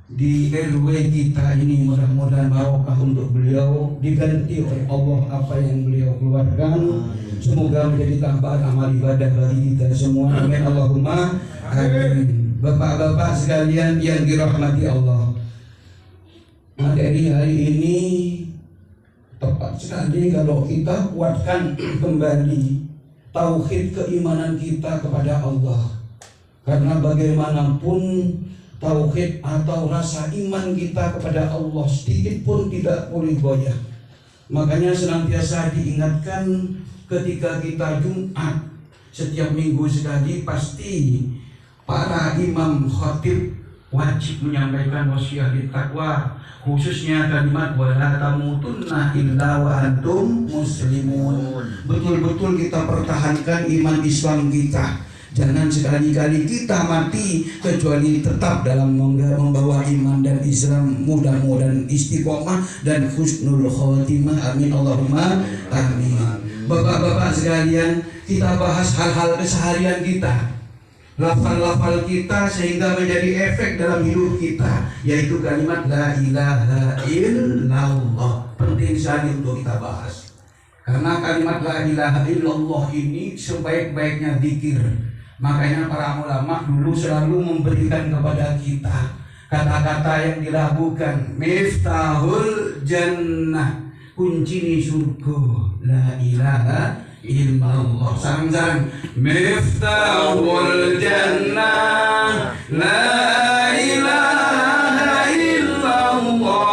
di RW kita ini, mudah-mudahan barokah untuk beliau, diganti oleh Allah apa yang beliau keluarkan. Semoga menjadi tambahan amal ibadah bagi kita semua. Amin Allahumma amin. Bapak-bapak sekalian yang dirahmati Allah, materi hari ini tepat sekali kalau kita kuatkan kembali tauhid keimanan kita kepada Allah. Karena bagaimanapun tauhid atau rasa iman kita kepada Allah sedikit pun tidak boleh goyah. Makanya senantiasa diingatkan ketika kita Jumat setiap minggu sekali, pasti para imam khatib wajib menyampaikan wasiat takwa, khususnya kalimat wala tamutunna illa wa antum muslimun. Betul-betul kita pertahankan iman Islam kita. Jangan sekali-kali kita mati kecuali tetap dalam membawa iman dan Islam. Mudah-mudahan istiqomah dan husnul khotimah. Amin Allahumma amin. Bapak-bapak sekalian, kita bahas hal-hal keseharian kita, lafal-lafal kita sehingga menjadi efek dalam hidup kita, yaitu kalimat la ilaha illallah. Penting sekali untuk kita bahas, karena kalimat la ilaha illallah ini sebaik-baiknya zikir. Makanya para ulama dulu selalu memberikan kepada kita kata-kata yang dilakukan: miftahul jannah, kunci surga, la ilaha illallah. Sarang-sarang, miftahul jannah, la ilaha illallah,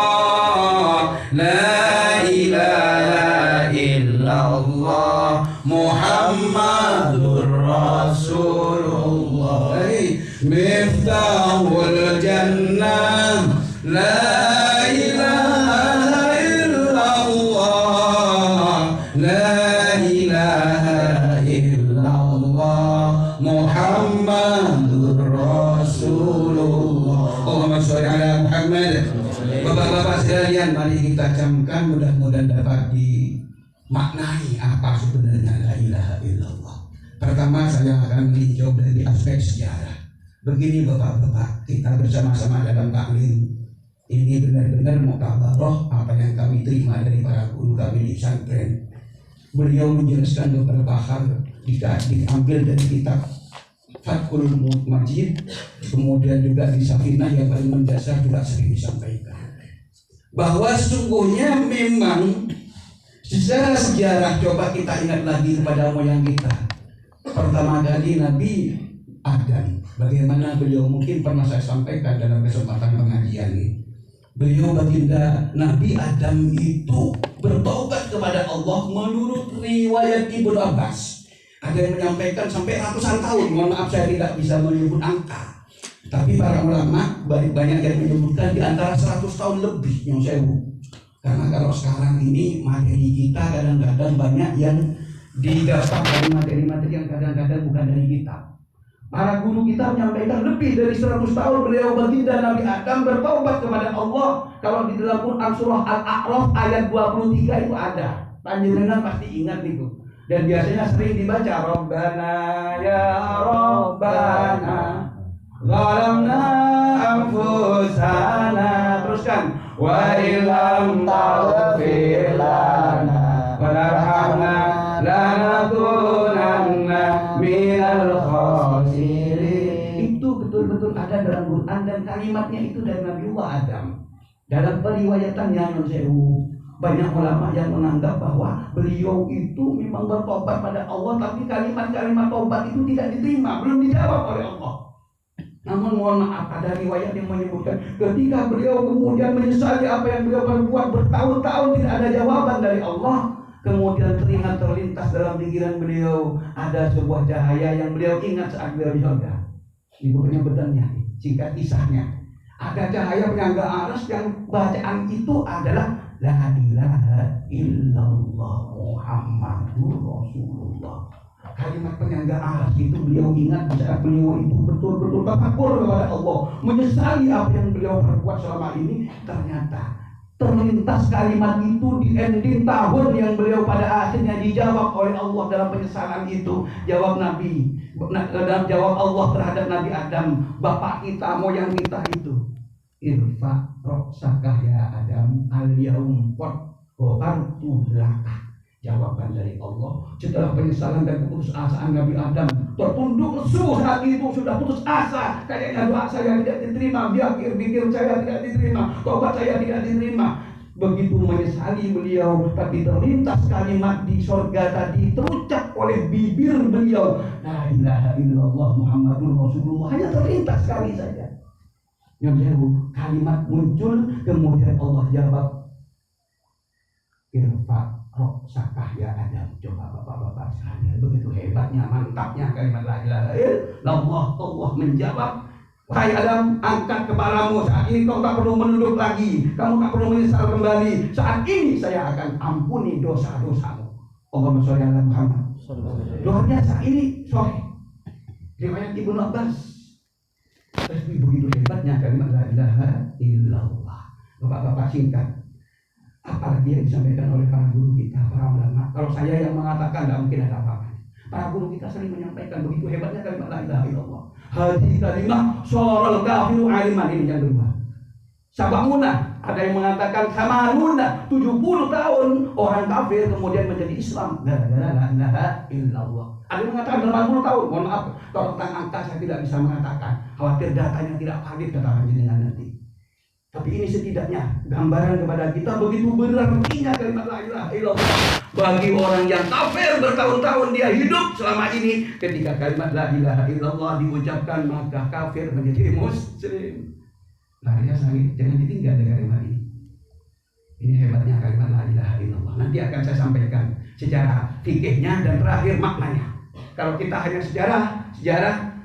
la ilaha illallah, Muhammadur Rasulullah. Miftahul jannah, la ilaha illallah, la ilaha illallah, Muhammadur Rasulullah. Allahumma sholli ala Muhammad. Bapak-bapak sekalian, mari kita camkan, mudah-mudahan dapat dimaknai apa sebenarnya la ilaha illallah. Pertama, saya akan meninjau dari aspek sejarah. Begini bapak-bapak, kita bersama-sama dalam taklim ini benar-benar muktabarah apa yang kami terima dari para guru kami di pesantren. Beliau menjelaskan beberapa hal diambil dari kitab Fathul Majid, kemudian juga di Safinah yang paling mendasar juga sering disampaikan bahwa sesungguhnya memang secara sejarah, coba kita ingat lagi kepada moyang kita. Pertama kali Nabi Adam, bagaimana beliau, mungkin pernah saya sampaikan dalam kesempatan pengajian ini. Beliau baginda Nabi Adam itu bertobat kepada Allah menurut riwayat Ibnu Abbas. Ada yang menyampaikan sampai ratusan tahun. Mohon maaf saya tidak bisa menyebut angka. Tapi para ulama banyak yang menyebutkan di antara 100 tahun lebih yang saya tahu. Karena kalau sekarang ini materi kita kadang-kadang banyak yang didapat dari materi-materi yang kadang-kadang bukan dari kita. Para guru kita menyampaikan lebih dari 100 tahun beliau baginda Nabi Adam bertobat kepada Allah. Kalau di dalam Quran surah Al-A'raf ayat 23 itu ada. Panjenengan pasti ingat itu. Dan biasanya sering dibaca, Rabbana ya Rabbana zalamna anfusana, teruskan, wa illam taghfir lana wa tarhamna lanakunanna minal khasirin. Itu betul-betul ada dalam Quran dan kalimatnya itu dari Nabiullah Adam. Dalam periwayatannya Nun Sewu, banyak ulama yang menganggap bahwa beliau itu memang bertobat pada Allah, tapi kalimat-kalimat tobat itu tidak diterima, belum dijawab oleh Allah. Namun mohon maaf, ada riwayat yang menyebutkan ketika beliau kemudian menyesali apa yang beliau perbuat bertahun-tahun tidak ada jawaban dari Allah, kemudian terlintas dalam pikiran beliau ada sebuah cahaya yang beliau ingat saat beliau di surga. Ibu penyebutannya, singkat kisahnya, ada cahaya penyangga aras yang bacaan itu adalah la ilaha illallah Muhammadur Rasulullah. Kalimat penyangga aras itu beliau ingat saat beliau itu betul-betul tafakur kepada Allah, menyesali apa yang beliau perbuat selama ini. Ternyata terlintas kalimat itu di ending tahun yang beliau pada akhirnya dijawab oleh Allah dalam penyesalan itu. Jawab Allah terhadap Nabi Adam, bapak kita, moyang kita itu irfa roksakah ya Adam al-yaum qad ghafartu laka. Jawaban dari Allah setelah penyesalan dan keputusasaan Nabi Adam tertunduk lesu saat itu, sudah putus asa, kayaknya doa saya tidak diterima, pikir saya tidak diterima, tobat saya tidak diterima. Begitu menyesali beliau, tapi terlintas kalimat di surga tadi terucap oleh bibir beliau, la ilaha illallah Muhammadur Rasulullah, hanya terlintas sekali saja. Yang jauh kalimat muncul, kemudian Allah jawab, irfa roksakah ya Adam. Coba bapak-bapak sekalian, begitu hebatnya, mantapnya kalimat la ilaha illallah. Allah menjawab, wahai Adam, angkat kepalamu, saat ini kau tak perlu menunduk lagi, kamu tak perlu menyesal kembali, saat ini saya akan ampuni dosa-dosamu. Allahumma sholli ala Muhammad. Luar biasa, ini sahih riwayat Ibnu Abbas. Tapi begitu hebatnya kalimat la ilaha illallah. Bapak-bapak singkat, apalagi yang disampaikan oleh para guru kita, para ulama. Kalau saya yang mengatakan, tidak mungkin ada apa-apa. Para guru kita sering menyampaikan begitu hebatnya kalimat la ilaha illallah. Hadis kalimah soral kafiru aliman, ini yang kedua. Sabamuna, ada yang mengatakan samanuna, 70 tahun orang kafir kemudian menjadi Islam gara-gara la ilaha illallah. Ada yang mengatakan 80 tahun. Mohon maaf, kalau tentang angka saya tidak bisa mengatakan, khawatir datanya tidak valid kata panjenengan nanti. Tapi ini setidaknya gambaran kepada kita begitu berartinya kalimat la ilaha illallah bagi orang yang kafir bertahun-tahun dia hidup selama ini. Ketika kalimat la ilaha illallah diucapkan, maka kafir menjadi muslim. Larinya sangat, jangan ditinggal dari kalimat ini. Ini hebatnya kalimat la ilaha illallah. Nanti akan saya sampaikan secara fikihnya dan terakhir maknanya. Kalau kita hanya sejarah,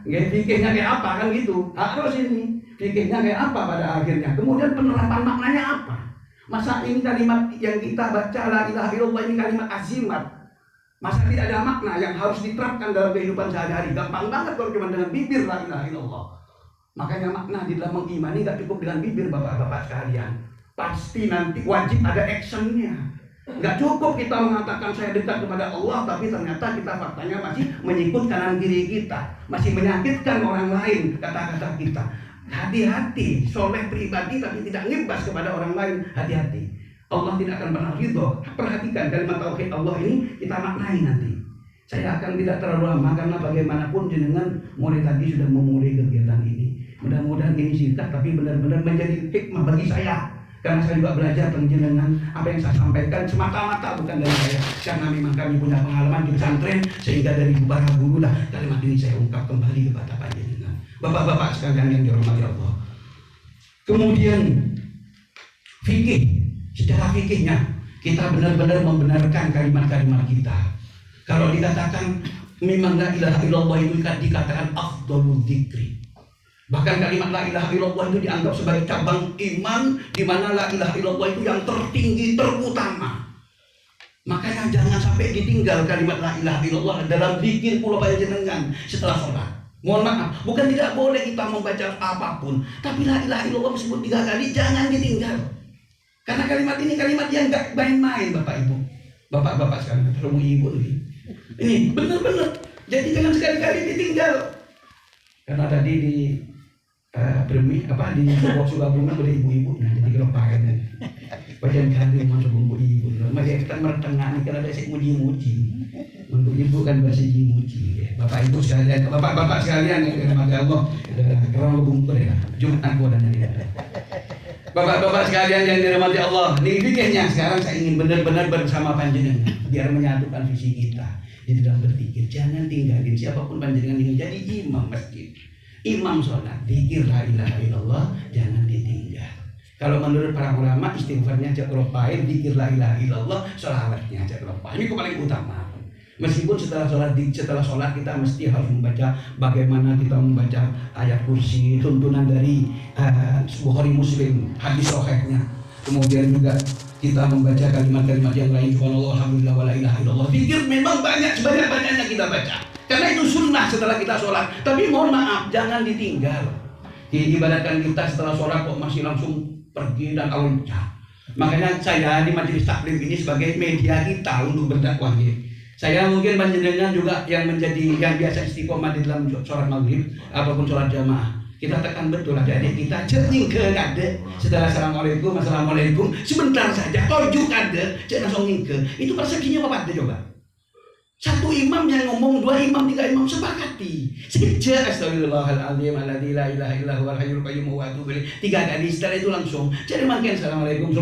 fikihnya kayak apa kan gitu. Harus ini fikihnya kayak apa pada akhirnya. Kemudian penerapan maknanya apa? Masa ini kalimat yang kita baca la ilaha illallah ini kalimat azimat. Masa tidak ada makna yang harus diterapkan dalam kehidupan sehari-hari? Gampang banget kalau cuma dengan bibir la ilaha illallah. Makanya makna di dalam mengimani gak cukup dengan bibir bapak-bapak sekalian. Pasti nanti wajib ada actionnya. Gak cukup kita mengatakan saya dekat kepada Allah, tapi ternyata kita faktanya masih menyikut kanan kiri kita, masih menyakitkan orang lain kata-kata kita. Hati-hati, soleh pribadi tapi tidak ngibas kepada orang lain. Hati-hati, Allah tidak akan pernah ridho. Perhatikan kalimat tauhid Allah ini kita maknai nanti. Saya akan tidak terlalu lama karena bagaimanapun jenengan mulai tadi sudah memulai kegiatan ini. Mudah-mudahan ini singkat tapi benar-benar menjadi hikmah bagi saya. Karena saya juga belajar tentang jenengan, apa yang saya sampaikan semata-mata bukan dari saya. Karena memang kami punya pengalaman di pesantren, sehingga dari para guru lah kalimat ini saya ungkap kembali kepada panjenengan. Bapak-bapak sekalian yang dirahmati Allah. Kemudian fikih, secara fikihnya kita benar-benar membenarkan kalimat-kalimat kita. Kalau dikatakan memang la ilaha illallah itu dikatakan afdhalul dzikri. Bahkan kalimat la ilaha illallah itu dianggap sebagai cabang iman, di mana la ilaha illallah itu yang tertinggi, terutama. Makanya jangan sampai ditinggal kalimat la ilaha illallah dalam zikir kula panjenengan setelah sholat. Mohon maaf, bukan tidak boleh kita membaca apapun, tapi la ilaha illallah disebut 3 kali, jangan ditinggal. Karena kalimat ini kalimat yang gak main-main Bapak Ibu. Bapak-bapak sekalian, terutama ibu ini benar-benar. Jadi jangan sekali-kali ditinggal. Karena tadi di di Sukabumi ada ibu-ibunya, jadi kelompakan bagian kali masuk ibu-ibu masih kita mertengah karena ada sik muji-muji untuk ibu kan bersih muji. Bapak ibu sekalian, bapak-bapak sekalian yang dirahmati Allah, kalau bungkur ya Jumat aku dan ini bapak-bapak sekalian yang dirahmati Allah, ini fikihnya sekarang saya ingin benar-benar bersama panjenengan biar menyatukan visi kita di dalam berpikir. Jangan tinggalin siapapun panjenengan ingin jadi imam masjid, imam sholat, zikir la ilaha illallah, jangan ditinggal. Kalau menurut para ulama istighfarnya ajak ropain, zikir la ilaha illallah, sholawatnya ajak ropain. Ini paling utama. Meskipun setelah sholat kita mesti harus membaca bagaimana kita membaca ayat kursi, tuntunan dari Bukhari Muslim, hadis sahihnya. Kemudian juga kita membaca kalimat-kalimat yang lain, subhanallah, alhamdulillah, wa la ilaha illallah. Zikir memang banyak, sebanyak-banyaknya kita baca. Karena itu sunnah setelah kita sholat. Tapi mohon maaf, jangan ditinggal. Diibadatkan kita setelah sholat kok masih langsung pergi dan loncat. Makanya saya di majelis taklim ini sebagai media kita untuk berdakwah. Saya mungkin panjenengan juga yang biasa istiqomah di dalam sholat maghrib ataupun sholat jamaah. Kita tekan betul adik-adik kita jernih ke kade. Setelah assalamualaikum, sebentar saja tojuk kade, jangan langsung nyingke. Itu persepsinya apa ada coba? Satu imam yang ngomong, dua imam, tiga imam sepakati. Sekejap astagfirullahaladzim alladzi la ilaha illa huwal hayyul qayyum wa atubu ilaih. 3 kali setelah itu langsung jadi makin assalamualaikum.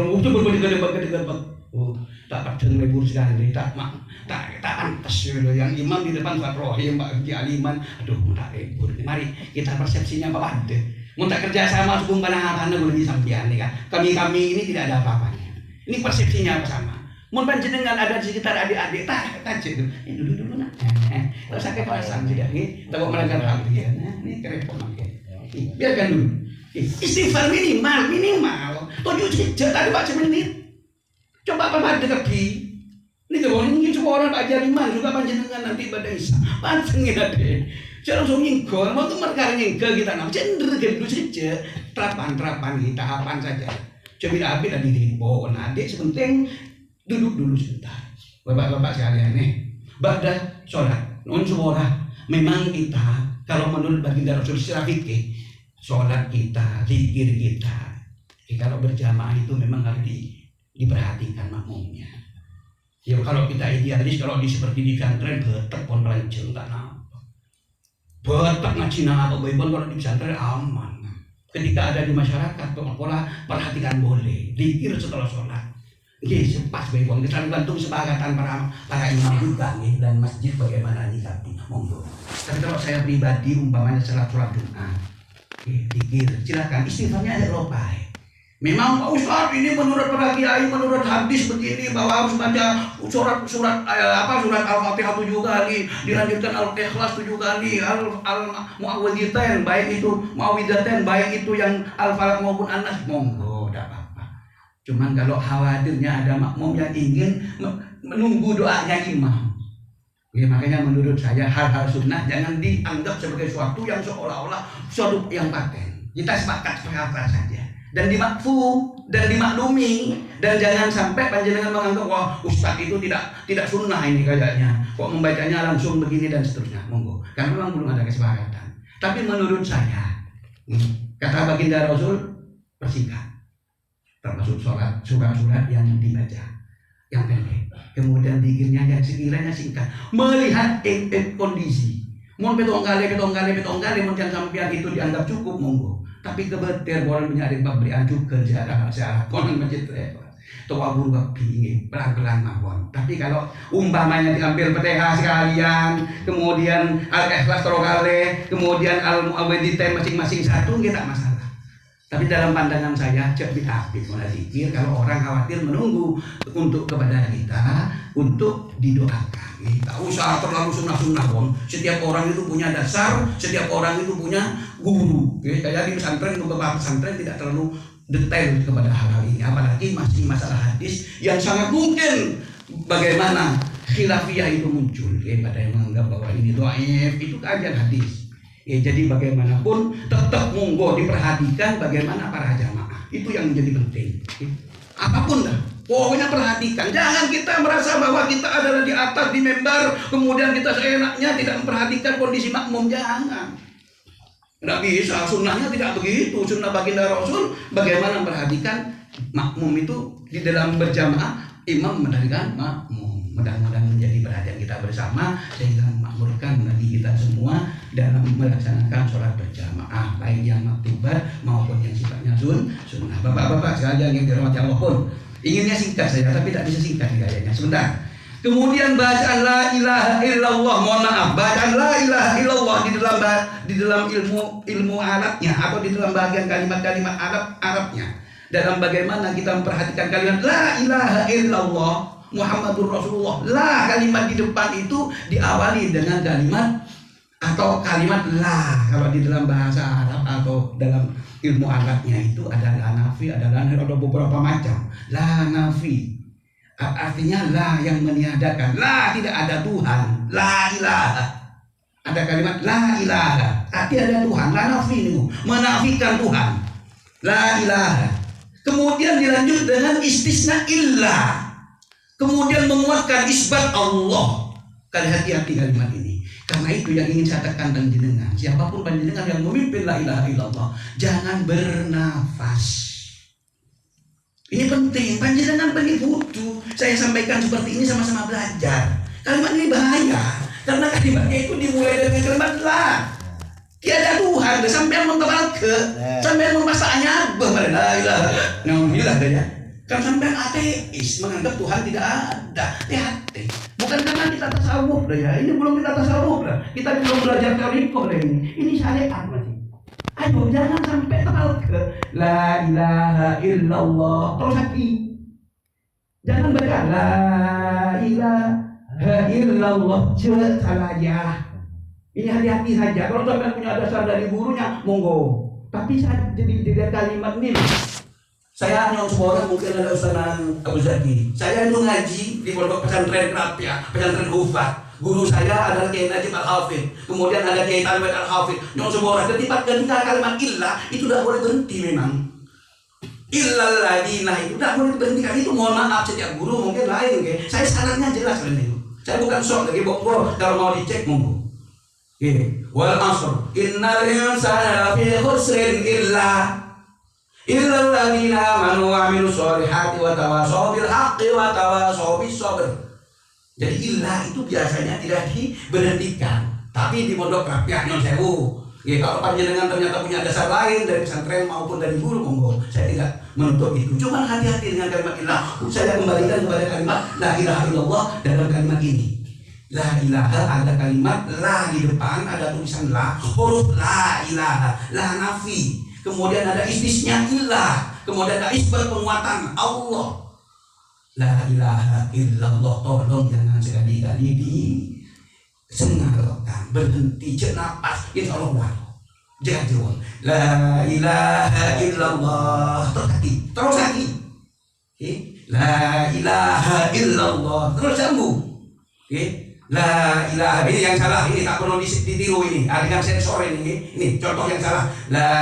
Oh, tak padang lebur sekali, tak pantas gitu. Yang imam di depan Fatrohim, Pak Haji Aliman, aduh tak lebur. Mari kita persepsinya apa ada. Mau tak kerja sama sebelum karena gue sampean nih kan. Kami ini tidak ada apa-apanya. Ini persepsinya apa sama. Mau panjenengan ada di sekitar adik-adik tak itu. Dulu nak. Kalau sakit kerasan tidak nih, takut melanggar hal dia. Nah, ini kerepot makin. Biarkan dulu. Istighfar minimal. Tujuh sejak tadi baca menit. Coba apa ada kaki? Ini kalau ini coba orang Pak Jaliman juga panjenengan nanti pada Isa. Pancengin deh. Saya langsung nyingkol, mau tuh mereka nyingkol kita nak cender gitu saja. Terapan kita apaan saja. Coba api tadi dibawa adik sepenting duduk dulu sebentar. Bapak-bapak sekalian nih. Badah sholat, non suara. Memang kita kalau menurut baginda Rasul secara fikih, sholat kita, zikir kita, kalau berjamaah itu memang harus diperhatikan makmumnya. Ya kalau kita idealis, kalau seperti di pesantren betek pon rancang tak nampak. Betek ngaji apa baikpun kalau di pesantren aman. Ketika ada di masyarakat, pola perhatikan boleh. Zikir setelah sholat. Oke, pas baikpun kita gantung sepakatan para imam juga nih, dan masjid bagaimana nyikapi. Monggo. Tapi kalau saya pribadi umpamanya sholat Jumat, zikir silakan istighfarnya ada lopai. Memang Pak Ustadz ini menurut para kiai, menurut hadis begini bahwa harus baca surat Al-Fatihah 7 kali, dilanjutkan Al-Ikhlas 7 kali, Al-Mu'awwidzatain baik itu Mu'awwidzatain baik itu yang Al-Falaq maupun An-Nas. Monggo, tidak apa-apa. Cuman kalau khawatirnya ada makmum yang ingin menunggu doanya imam. Ya, makanya menurut saya hal-hal sunnah jangan dianggap sebagai suatu yang seolah-olah suatu yang paten. Kita sepakat saja. Dan dimakfu dan dimaklumi, dan jangan sampai panjenengan menganggap wah ustadz itu tidak sunnah ini kayaknya, kok membacanya langsung begini dan seterusnya. Monggo, karena memang belum ada kesepakatan. Tapi menurut saya, kata baginda Rasul persingkat, termasuk surat yang dibaca yang pendek, kemudian zikirnya yang sekiranya singkat, melihat kondisi. Mau petong kali, mau jangan sampean itu dianggap cukup, monggo. Tapi kebetulan orang mencari pemberian juga secara konon masjid tua buru babi pelan-pelan mawon. Tapi kalau umpamanya diambil Fatihah sekalian, kemudian Al-Ikhlas kali, kemudian Al-Mu'awwidzatain masing-masing satu, tidak masalah. Tapi dalam pandangan saya cek bid'ah mulai zikir kalau orang khawatir menunggu untuk kepada kita untuk didoakan. Tak usah terlalu sunnah-sunnah pun. Setiap orang itu punya dasar, setiap orang itu punya guru. Kayak di pesantren, beberapa pesantren tidak terlalu detail kepada hal-hal ini. Apalagi masih masalah hadis yang sangat mungkin bagaimana khilafiyah itu muncul. Pada yang menganggap bahwa ini dhaif, itu kajian hadis. Jadi bagaimanapun tetap monggo diperhatikan bagaimana para jamaah. Itu yang menjadi penting. Apapun dah, pokoknya perhatikan. Jangan kita merasa bahwa kita adalah di atas di mimbar, kemudian kita seenaknya tidak memperhatikan kondisi makmum. Jangan. Tidak bisa. Sunnahnya tidak begitu. Sunnah baginda Rasul bagaimana memperhatikan makmum itu di dalam berjamaah, imam memperhatikan makmum. Mudah-mudahan menjadi perhatian kita bersama sehingga memakmurkan bagi kita semua dalam melaksanakan sholat berjamaah baik yang maktubat maupun yang sifatnya sunnah. Bapak-bapak sekalian yang dirahmati Allah pun inginnya singkat saja tapi tidak bisa singkat kayaknya. Sebentar. Kemudian bacaan la ilaha illallah, mohon maaf, bacaan la ilaha illallah di dalam ilmu Arabnya atau di dalam bagian kalimat-kalimat Arabnya. Dalam bagaimana kita memperhatikan kalimat la ilaha illallah Muhammadur Rasulullah. La kalimat di depan itu diawali dengan kalimat atau kalimat la. Kalau di dalam bahasa Arab atau dalam ilmu Arabnya itu ada la nafi, ada beberapa macam. La nafi artinya la yang meniadakan. La tidak ada Tuhan. La ilaha. Ada kalimat la ilaha. Artinya ada Tuhan. La nafi itu menafikan Tuhan. La ilaha. Kemudian dilanjut dengan istisna illah. Kemudian menguatkan isbat Allah. Kali hati-hati kalimat ini. Karena itu yang ingin saya tekan panjenengan, siapapun panjenengan yang memimpin la ilaha illallah, jangan bernafas. Ini penting, panjenengan butuh. Saya sampaikan seperti ini sama-sama belajar. Kalimat ini bahaya, karena kalimatnya itu dimulai dengan kalimat la. Tiada Tuhan, sampai mentebal ke, sampai membasahannya pada la ilaha. Alhamdulillah ya. Kan sampai ateis menganggap Tuhan tidak ada. Hati-hati. Bukan karena kita tasawuf ya. Ini belum kita tasawuf lah. Kita belum belajar tarikh ini. Ini syariat masih. Ayo jangan sampai terlalu ke la ilaha illallah terus lagi. Jangan baca la ilaha illallah saja. Ini hati-hati saja. Kalau sampai punya dasar dari gurunya, monggo. Tapi saya jadi kalimat ini. Saya hanya seorang, mungkin ada Ustaz Abu Zaki. Saya itu ngaji di pondok pesantren Krapia, pesantren Hufat. Guru saya adalah Kiai Najib Al-Hafidh. Kemudian ada Kiai Talibet Al-Hafidh. Yang seorang ketika kalimat illah itu tidak boleh berhenti memang. Illal ladina itu tidak boleh berhenti. Itu mohon maaf setiap guru mungkin lain. Okay? Saya syaratnya jelas kan itu. Saya bukan sok lagi bokor. Kalau mau dicek monggo. Wal asr innal insana lafi khusrin illal ladzina amanu wa amilus solihati wa tawasaw bil haqqi wa tawasaw bis sabr. Jadi illah itu biasanya tidak diberhentikan, tapi di pondok Krapia nyon sewu. Kalau panjenengan ternyata punya dasar lain dari pesantren maupun dari guru, monggo. Saya tidak menutup itu. Cuma hati-hati dengan kalimat illah. Saya kembalikan kepada kalimat la ilaha illallah dalam kalimat ini. La ilaha ada kalimat la di depan, ada tulisan la, huruf la ilaha, la nafi. Kemudian ada istisnya illah, kemudian ada isbat penguatan Allah. La ilaha illallah, tolong jangan sekali-kali disengarkan, berhenti, cek napas, insya Allah jangan. La ilaha illallah, terus lagi. La ilaha illallah, terus sambung. La ilaha, ini yang salah, ini tak perlu ditiru ini. Dengan sensor ini contoh yang salah. La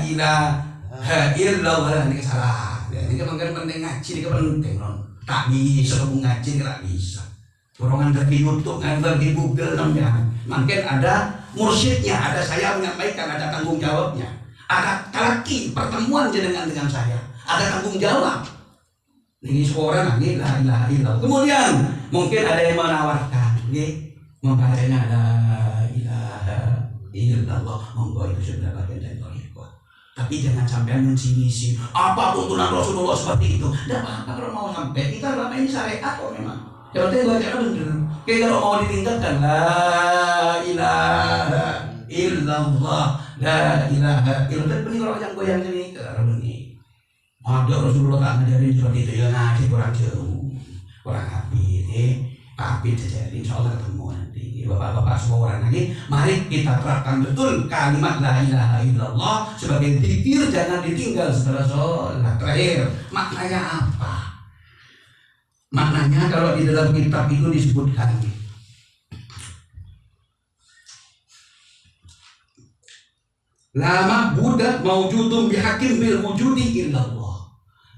ilaha illallah, ini salah. Ini kan penting ngaji, ini penting non. Tak bisa kamu ngaji, tak bisa. Dorongan dari YouTube, dari Google, namanya. Mungkin ada mursyidnya, ada saya menyampaikan, ada tanggung jawabnya. Ada lagi pertemuan dengan saya, ada tanggung jawab. Ini seorang lagi la ilaha illallah. Kemudian mungkin ada yang menawarkan. Membacanya la ilaha illallah, monggo itu sudah bagian dari tariqah. Tapi jangan sampai mensisi apa tuntunan Rasulullah seperti itu. Tidak apa-apa kalau mau sampai. Kita selama ini syariat kok memang. Yang penting bacanya benar. Kayak kalau mau ditingkatkan la ilaha illallah, la ilaha illallah. Ini kalau yang goyang ini kalau ini. Ada Rasulullah tak ngajarin seperti itu ya, ngaji kurang jauh, kurang habis. Tapi jadi insya Allah ketemu nanti. Bapak-bapak semua orang lagi, mari kita terapkan betul kalimat la ilaha illallah sebagai zikir, jangan ditinggal setelah sholat. Terakhir, maknanya apa? Maknanya kalau di dalam kitab itu disebutkan la ma'budah mawjudun bihakim bil wujudi illallah.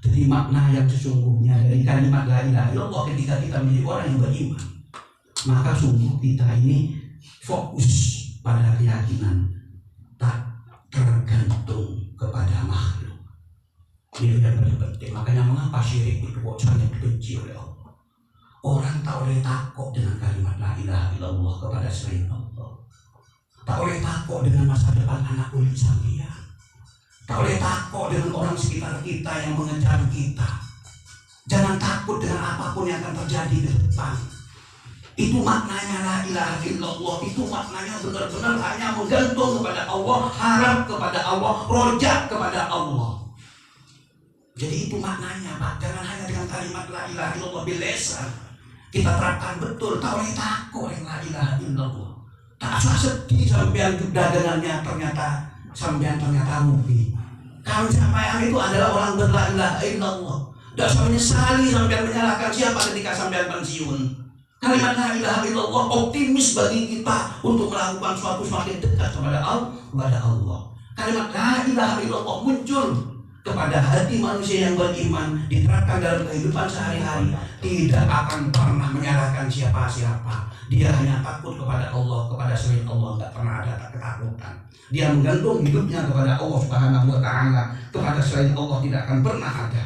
Jadi makna yang sesungguhnya dari kalimat la ilaha illallah ketika kita menjadi orang yang beriman, maka sungguh kita ini fokus pada keyakinan, tak tergantung kepada makhluk. Ini yang paling penting. Makanya mengapa syirik itu sangat dibenci oleh Allah. Orang tak boleh takut dengan kalimat la ilaha illallah kepada selain Allah. Tak boleh takut dengan masa depan anak kulit sampeyan. Tak boleh takut dengan orang sekitar kita yang mengejar kita. Jangan takut dengan apapun yang akan terjadi di depan. Itu maknanya la ilaha illallah. Itu maknanya benar-benar hanya menggantung kepada Allah, harap kepada Allah, rojak kepada Allah. Jadi itu maknanya, Pak. Jangan hanya dengan kalimat la ilaha illallah bilesan. Kita terapkan betul. Tak boleh takut dengan la ilaha illallah. Tak usah sedih sampean dagangannya ternyata rugi. Kalau sampean itu adalah orang berla ilaha illallah, tidak usah menyesali sampean menyalahkan siapa ketika sampean pensiun. Kalimat la ilaha illallah optimis bagi kita untuk melakukan suatu semakin dekat kepada Allah. Kalimat la ilaha illallah muncul kepada hati manusia yang beriman, diterapkan dalam kehidupan sehari-hari, tidak akan pernah menyalahkan siapa-siapa. Dia hanya takut kepada Allah, kepada selain Allah tidak pernah ada ketakutan. Dia menggantung hidupnya kepada Allah Subhanahu wa Ta'ala, kepada selain Allah tidak akan pernah ada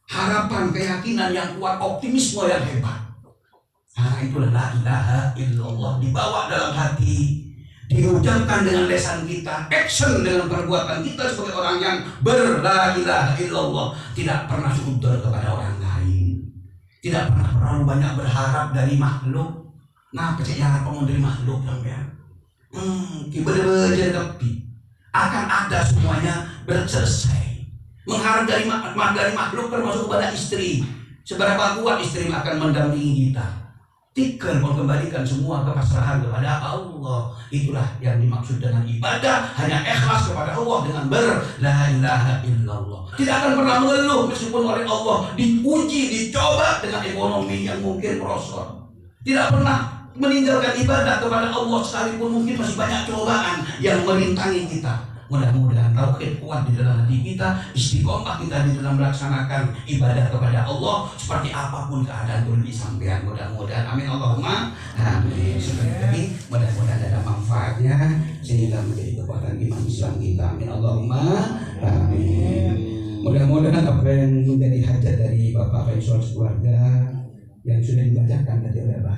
harapan, keyakinan yang kuat, optimisme yang hebat. Nah, itulah la ilaha illallah, dibawa dalam hati, diucapkan dengan lisan kita, action dengan perbuatan kita sebagai orang yang berla ilaha illallah, tidak pernah sudar kepada orang lain, tidak pernah terlalu banyak berharap dari makhluk. Nah, percaya apa dari makhluk sampean? Bener-bener tapi akan ada semuanya selesai. Mengharap dari makhluk termasuk kepada istri. Seberapa kuat istri akan mendampingi kita? Tikar mengembalikan semua kepasrahan kepada Allah. Itulah yang dimaksud dengan ibadah, hanya ikhlas kepada Allah dengan la ilaha illallah. Tidak akan pernah mengeluh meskipun oleh Allah diuji, dicoba dengan ekonomi yang mungkin merosot. Tidak pernah meninggalkan ibadah kepada Allah sekalipun mungkin masih banyak cobaan yang merintangi kita. Mudah-mudahan tauhid kuat di dalam hati kita, istiqomah kita di dalam melaksanakan ibadah kepada Allah seperti apapun keadaan kondisi sampean. Mudah-mudahan, amin Allahumma amin. Seperti mudah-mudahan ada manfaatnya sehingga menjadi kekuatan iman Islam kita. Amin Allahumma amin. Mudah-mudahan apa yang menjadi hajat dari Bapak Faisal keluarga yang sudah dibacakan tadi oleh Bapak